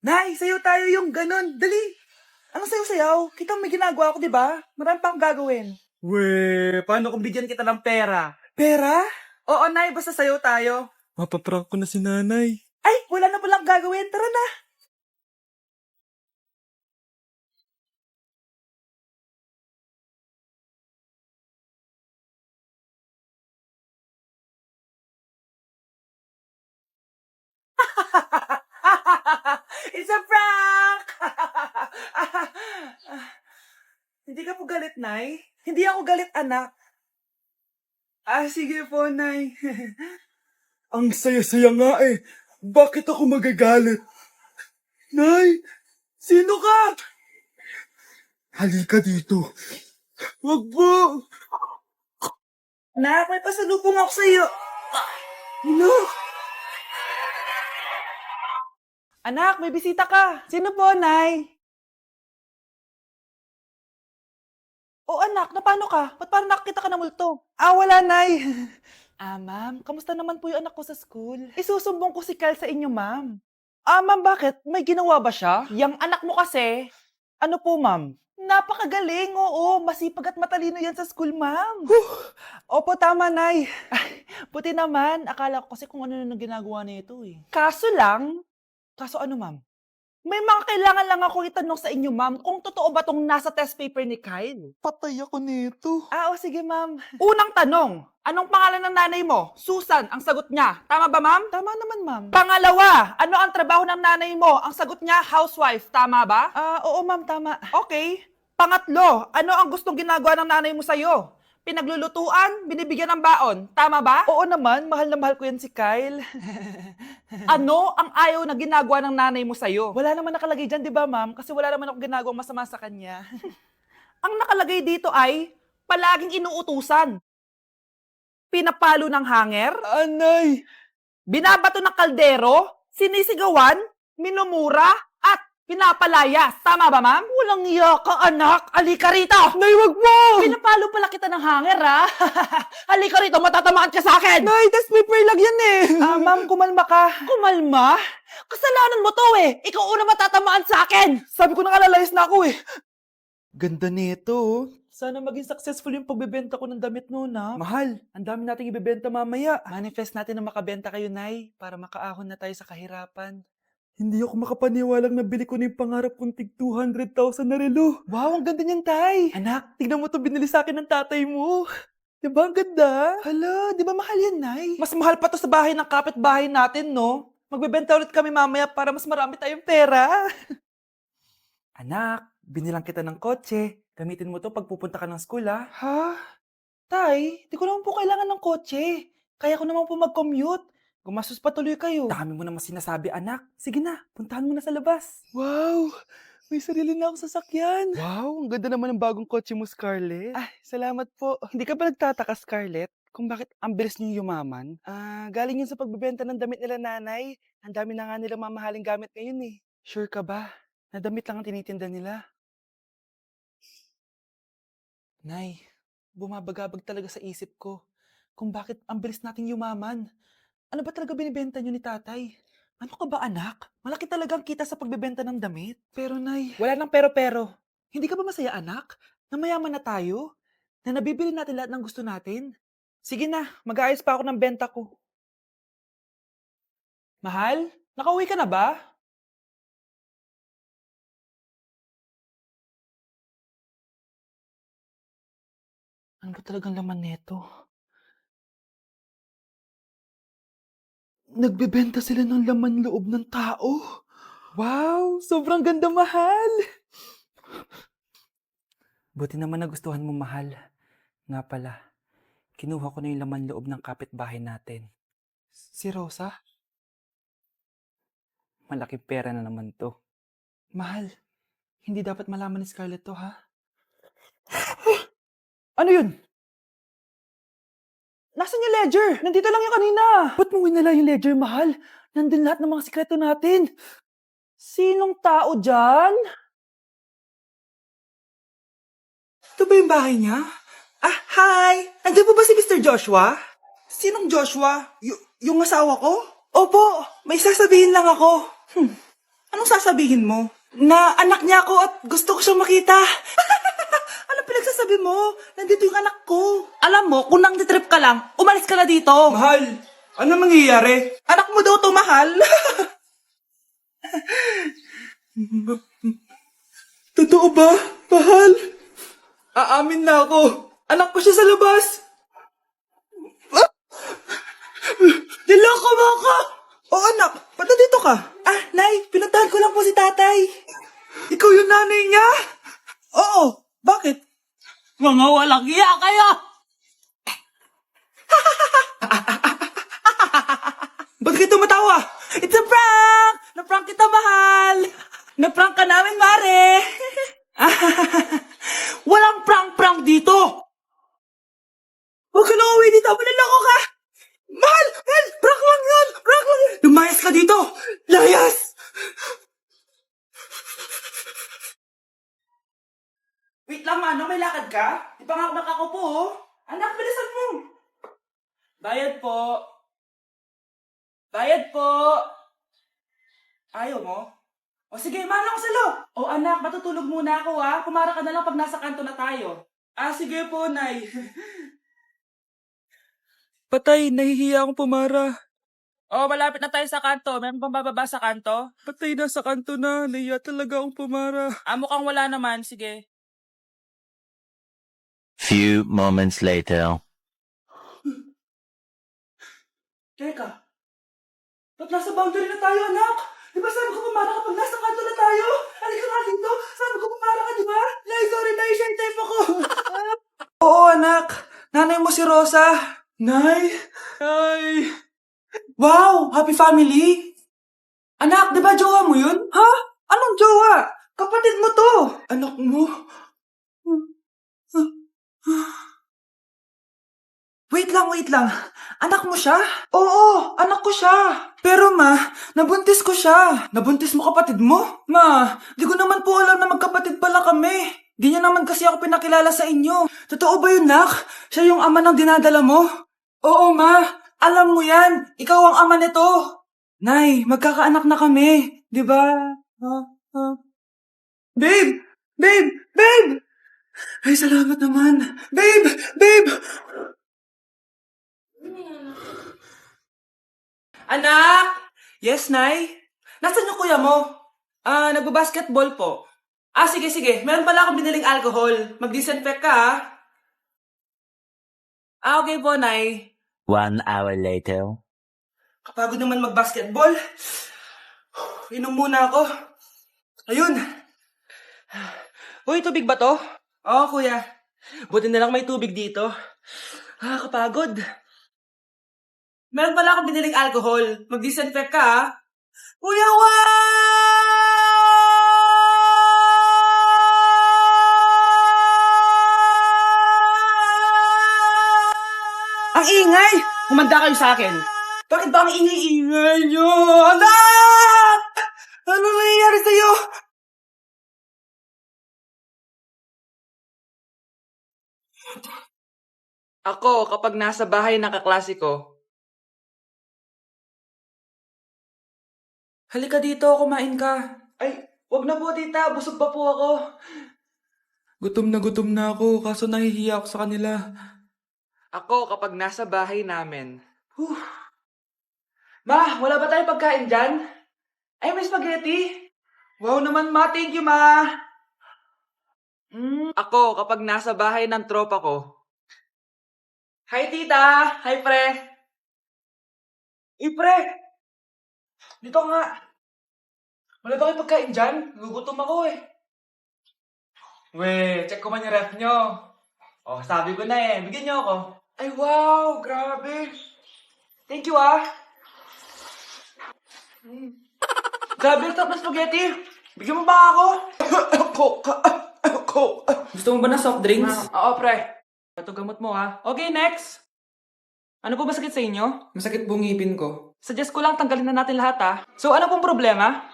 Nay, sayo tayo yung ganun. Dali! Anong sayo-sayaw? Kita may ginagawa ako, di ba? Marami pa akong gagawin. Weh, paano kung bigyan kita ng pera? Pera? Oo, Nay, basta sayo tayo. Mapaprank ko na si nanay. Ay, wala na palang gagawin. Tara na. It's a prank! Hindi ka po galit, Nay? Hindi ako galit, anak. Sige po, Nay. Ang saya-saya nga eh. Bakit ako magagalit? Nay, sino ka? Halika dito. Wag po. Nak, may pasalubong ako sa'yo. Anak! Anak, may bisita ka. Sino po, Nay? O anak, na paano ka? Ba't parang nakakita ka ng multo? Wala, Nay. Ma'am, kamusta naman po yung anak ko sa school? Isusumbong ko si Kyle sa inyo, ma'am. Ma'am, bakit? May ginawa ba siya? Yang anak mo kasi. Ano po, ma'am? Napakagaling, oo. Masipag at matalino yan sa school, ma'am. Opo, tama, Nay. Buti naman. Akala ko kasi kung ano na ginagawa nito eh. Kaso ano, ma'am? May mga kailangan lang ako itanong sa inyo, ma'am, kung totoo ba tong nasa test paper ni Kyle. Patay ako nito. Sige, ma'am. Unang tanong, anong pangalan ng nanay mo? Susan, ang sagot niya. Tama ba, ma'am? Tama naman, ma'am. Pangalawa, ano ang trabaho ng nanay mo? Ang sagot niya, housewife. Tama ba? Oo, ma'am, tama. Okay. Pangatlo, ano ang gustong ginagawa ng nanay mo sa'yo? Pinaglulutuan, binibigyan ng baon. Tama ba? Oo naman, mahal na mahal ko yan si Kyle. Ano ang ayaw na ginagawa ng nanay mo sa'yo? Wala naman nakalagay dyan, di ba, ma'am? Kasi wala naman ako ginagawang masama sa kanya. Ang nakalagay dito ay palaging inuutusan. Pinapalo ng hanger, Anay! binabato ng kaldero, sinisigawan, minumura, at pinapalayas. Tama ba, ma'am? Walang iya ka, anak. Halika rito. Nay, wag mo! Pinapalo pala kita ng hanger, ha? Halika rito, matatamaan ka sa akin. Nay, test paper lang yan eh. Ma'am, kumalma ka. Kumalma? Kasalanan mo to eh. Ikaw una matatamaan sa akin. Sabi ko nakalayas na ako eh. Ganda nito oh. Sana maging successful yung pagbebenta ko ng damit noon ha. Mahal, ang dami nating ibebenta mamaya. Manifest natin na makabenta kayo, Nay, para makaahon na tayo sa kahirapan. Hindi ako makapaniwalang nabili ko na yung pangarap kong tig 200,000 na relo. Wow, ang ganda niyan, Tay. Anak, tignan mo to binili sa akin ng tatay mo. Diba ang ganda? Hala, di ba mahal yan, Nay? Mas mahal pa to sa bahay ng kapitbahay natin, no? Magbebenta ulit kami mamaya para mas marami tayong pera. Anak, binilang kita ng kotse. Gamitin mo to pag pupunta ka ng school, ha? Ha? Tay, di ko naman po kailangan ng kotse. Kaya ko naman po mag-commute. Gumastos pa tuloy kayo. Dami mo naman sinasabi, anak. Sige na, puntahan mo na sa labas. Wow! May sarili na ako sasakyan. Wow, ang ganda naman ng bagong kotse mo, Scarlett. Salamat po. Hindi ka ba nagtataka, Scarlett, kung bakit ang bilis niyo yumaman? Galing yun sa pagbebenta ng damit nila, nanay. Ang dami na nga nila mamahaling gamit ngayon eh. Sure ka ba? Na damit lang ang tinitinda nila? Nay, bumabagabag talaga sa isip ko kung bakit ang bilis nating yumaman. Ano ba talaga binibenta nyo ni tatay? Ano ka ba, anak? Malaki talagang kita sa pagbebenta ng damit. Pero, Nay... Wala nang pero-pero. Hindi ka ba masaya, anak? Na mayaman na tayo? Na nabibili natin lahat ng gusto natin? Sige na, mag-aayos pa ako ng benta ko. Mahal, nakauwi ka na ba? Ano ba talagang laman neto? Nagbebenta sila ng laman loob ng tao. Wow, sobrang ganda, mahal. Buti naman nagustuhan mo, mahal. Nga pala, kinuha ko na yung laman loob ng kapitbahay natin. Si Rosa? Malaking pera na naman to. Mahal, hindi dapat malaman ni Scarlett to, ha? Ano yun? Nasaan yung ledger? Nandito lang yung kanina. Ba't mo winala yung ledger, mahal? Nandun lahat ng mga sikreto natin. Sinong tao dyan? Ito ba yung bahay niya? Hi! Nandiyan po ba si Mr. Joshua? Sinong Joshua? Yung asawa ko? Opo, may sasabihin lang ako. Anong sasabihin mo? Na anak niya ako at gusto ko siyang makita. Anong pinagsasabi mo? Nandito yung anak ko. Alam mo, kung nang-trip ka lang, umalis ka na dito. Mahal, ano mangyayari? Anak mo daw to, mahal. Totoo ba, mahal? Aamin na ako. Anak ko siya sa labas. Niloko mo ako! Oo, anak. Ba't nandito ka? Ah, Nay, pinuntahan ko lang po si tatay. Ikaw yung nanay niya? Oo, bakit? Mga walang iya kayo! Ba't kayo tumatawa? It's a prank! Na-prank kita, mahal! Na-prank ka namin, mare! Walang prank-prank dito! Huwag ka na uwi dito! Manaloko ka! Mahal! Mahal! Prank lang yun! Prank lang yun! Lumayas ka dito! Layas! Wait lang, Manong. May lakad ka? Di pa nga ako nakakupo, oh. Anak, bilisan mo! Bayad po. Bayad po. Ayaw mo? O sige, Manong, salo! O anak, matutulog muna ako, ha? Pumara ka na lang pag nasa kanto na tayo. Ah, sige po, Nay. Patay, nahihiya akong pumara. Oh, malapit na tayo sa kanto. Meron bang bababa sa kanto? Patay, nasa kanto na. Nahiya talaga akong pumara. Ah, mukhang wala naman. Sige. Few moments later. Teka. Ba't nasa boundary na tayo, anak? Di ba sabi ko pumara kapag nasa kanto na tayo? Halika nga dito. Sabi ko pumara ka, di ba? Nay, sorry, Nay. Shy type ako. Oo, anak. Nanay mo si Rosa. Nay! Ay! Wow! Happy family! Anak, di ba jowa mo yun? Ha? Anong jowa? Kapatid mo to! Anak mo? Wait lang. Anak mo siya? Oo, anak ko siya. Pero ma, nabuntis ko siya. Nabuntis mo kapatid mo? Ma, di ko naman po alam na magkapatid pala kami. Di niya naman kasi ako pinakilala sa inyo. Totoo ba yun, nak? Siya yung ama ng dinadala mo? Oo, ma. Alam mo yan. Ikaw ang ama nito. Nay, magkakaanak na kami. Di ba? Babe! Babe! Ay, salamat naman. Babe! Anak! Yes, Nay? Nasaan yung kuya mo? Ah, nagbabasketball po. Ah, sige. Meron pala akong biniling alcohol. Mag-disinfect ka, ha? Ah, okay po, Nay. 1 hour later. Kapagod naman mag-basketball. Inom muna ako. Ayun. Uy, tubig ba to? Oo, kuya. Buti na lang may tubig dito. Ah, kapagod. Meron pala akong biniling alcohol. Mag-disinfect ka, ha? Kuya, Ang ingay! Humanda kayo sa akin. Bakit ba ang ingay-ingay nyo? Anak! Ano nangyayari sa'yo? Ako, kapag nasa bahay ng kaklase ko. Halika dito, kumain ka. Ay, wag na po, tita. Busog pa po ako. Gutom na ako, kaso nahihiya ako sa kanila. Ako, kapag nasa bahay namin. Ma, wala ba tayong pagkain dyan? Ay, may spaghetti. Wow naman, ma. Thank you, ma. Ako, kapag nasa bahay ng tropa ko. Hi, tita. Hi, pre. Pre. Dito nga. Wala ba kayong pagkain dyan? Gugutom ako eh. We, check ko man yung ref nyo. Oh, sabi ko na eh. Bigyan nyo ako. Ay, wow! Grabe! Thank you, ah! Grabe, ang sarap na spaghetti! Bigyan mo ba ako? Coke! Gusto mo ba na soft drinks? Oo, pre. Ito gamot mo, ha? Okay, next! Ano po ba sakit sa inyo? Masakit po ngipin ko. Suggest ko lang tanggalin na natin lahat, ha? So, ano pong problema?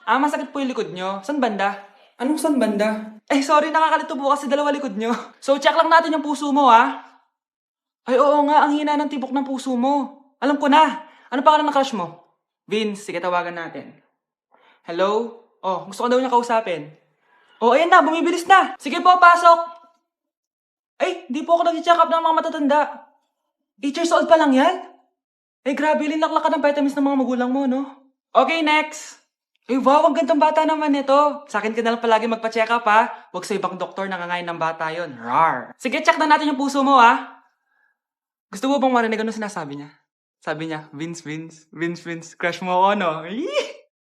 Ah, masakit po yung likod nyo. San banda? Anong san banda? Eh, sorry, nakakalito po kasi dalawa likod nyo. So, check lang natin yung puso mo, ha? Ay, oo nga, ang hina ng tibok ng puso mo. Alam ko na. Ano pangalan ng crush mo? Vince, sige tawagan natin. Hello? Oh, gusto ko daw niya kausapin. Oh, ayan na, bumibilis na. Sige po, pasok. Ay, di po ako nag-check up ng mga matatanda. 8 years old pa lang yan? Ay, grabe, linaklak ka ng vitamins ng mga magulang mo, no? Okay, next. Ay, wow, ang gandang bata naman nito. Sa akin ka na lang palagi magpa-check up, ha? Huwag sa ibang doktor nangangain ng bata yon. Rar. Sige, check na natin yung puso mo, ha? Gusto mo bang marinig ano sinasabi niya? Sabi niya, Vince, crush mo ako, no?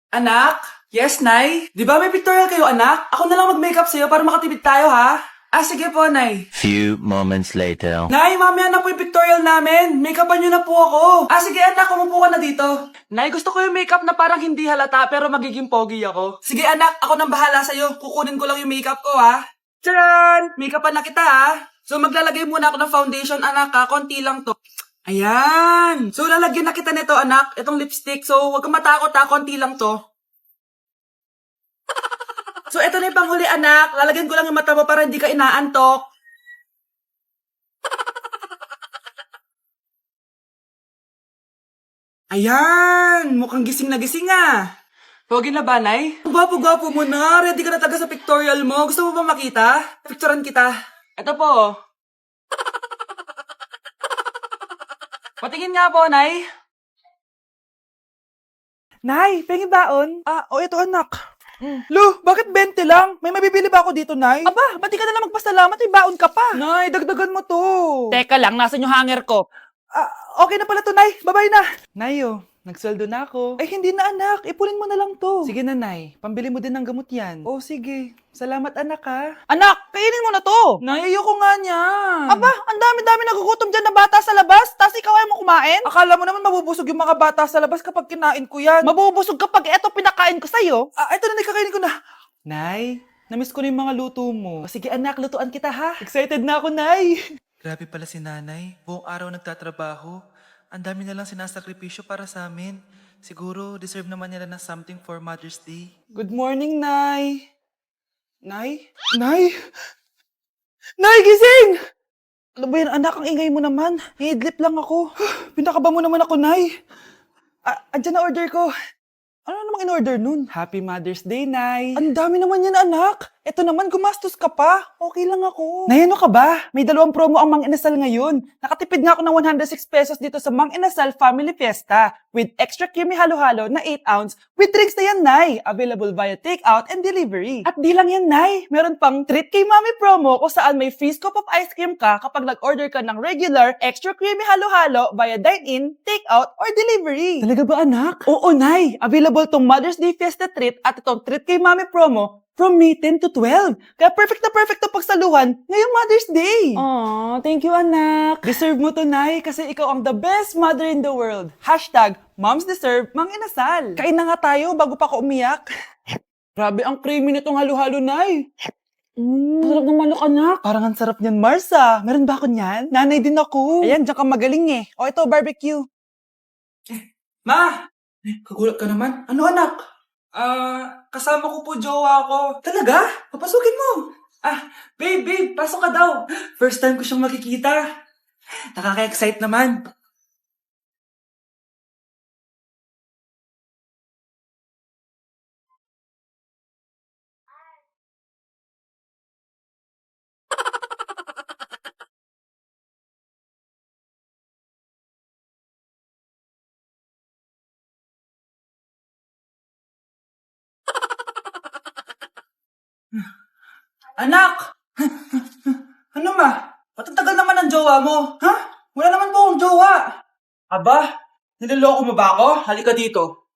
Anak? Yes, Nay? Di ba may pictorial kayo, anak? Ako na lang mag-makeup sa'yo para makatipid tayo, ha? Ah, sige po, Nay. Few moments later. Nay, mamaya na po yung pictorial namin. Make-upan niyo na po ako. Ah, sige anak, umupo ka na dito. Nay, gusto ko yung makeup na parang hindi halata pero magiging pogi ako. Sige anak, ako nang bahala sa'yo. Kukunin ko lang yung makeup ko, ha? Tcharan! Make-upan na kita, ha? So, maglalagay muna ako ng foundation, anak, ha? Konti lang to. Ayan! So, lalagyan na kita nito, anak. Itong lipstick. So, huwag kang matakot, ha? Konti lang to. So, eto na yung panghuli, anak. Lalagyan ko lang yung mata mo para hindi ka inaantok. Ayan! Mukhang gising na gising, ah. Pogi na ba, Nay? Gwapo-gwapo mo na. Ready ka na taga sa pictorial mo. Gusto mo ba makita? Picturean kita. Eto po. Patingin nga po, Nay. Nay, pengi baon? Ito anak. Lu, bakit 20 lang? May mabibili ba ako dito, Nay? Aba, ba't di ka na lang magpasalamat? May baon ka pa. Nay, dagdagan mo to. Teka lang, nasan yung hanger ko? Okay na pala to, Nay. Babay na. Nay, nagsweldo na ako. Ay, hindi na, anak. Ipunin mo na lang to. Sige na, Nay. Pambili mo din ng gamot yan. Oh, sige. Salamat, anak, ha. Anak, kainin mo na to. Nay, ayoko nga niyan. Aba, ang dami-dami nagugutom dyan na bata sa labas, tas ikaw ay mo kumain? Akala mo naman mabubusog yung mga bata sa labas kapag kinain ko yan. Mabubusog kapag eto pinakain ko sa'yo. Ito na, Nay, kakainin ko na. Nay, namiss ko na yung mga luto mo. Sige, anak, lutuan kita, ha. Excited na ako, Nay. Grabe pala si nanay. Buong araw nagtatrabaho. Ang dami na lang sinasakripisyo para sa amin. Siguro, deserve naman nila ng something for Mother's Day. Good morning, Nay. Nay? Nay? Nay, gising! Ano ba yan, anak? Ang ingay mo naman. Hidlip lang ako. Pinakaba mo naman ako, Nay. Andyan na order ko. Ano namang in-order nun? Happy Mother's Day, Nay. Ang dami naman yan, anak. Eto naman, gumastos ka pa. Okay lang ako. Nay, ano ka ba? May 2 promo ang Mang Inasal ngayon. Nakatipid nga ako ng 106 pesos dito sa Mang Inasal Family Fiesta with extra creamy halo-halo na 8 ounce with drinks na yan, Nay. Available via takeout and delivery. At di lang yan, Nay. Meron pang Treat Kay Mami promo kung saan may free scoop of ice cream ka kapag nag-order ka ng regular extra creamy halo-halo via dine-in, takeout, or delivery. Talaga ba, anak? Oo, Nay. Available tong Mother's Day Fiesta Treat at itong Treat Kay Mami promo from May 10 to 12. Kaya perfect na pagsaluhan ngayong Mother's Day. Aw, thank you, anak. Deserve mo to, Nay, kasi ikaw ang the best mother in the world. #Moms deserve Mang Inasal. Kain na nga tayo bago pa ako umiyak. Grabe, ang creamy nitong halo-halo, Nay. Sarap ng manok, anak. Parang ang sarap niyan, Marsa. Meron ba ako niyan? Nanay din ako. Ayan, diyan ka magaling eh. O ito, barbecue. Ma! Kagulat ka naman. Ano anak? Kasama ko po jowa ko. Talaga? Papasukin mo. Babe, pasok ka daw. First time ko siyang makikita. Nakaka-excite naman. Anak! Ano ma? Ba't ang tagal naman ng jowa mo? Ha? Wala naman po akong jowa. Aba, niloloko mo ba ako? Halika dito.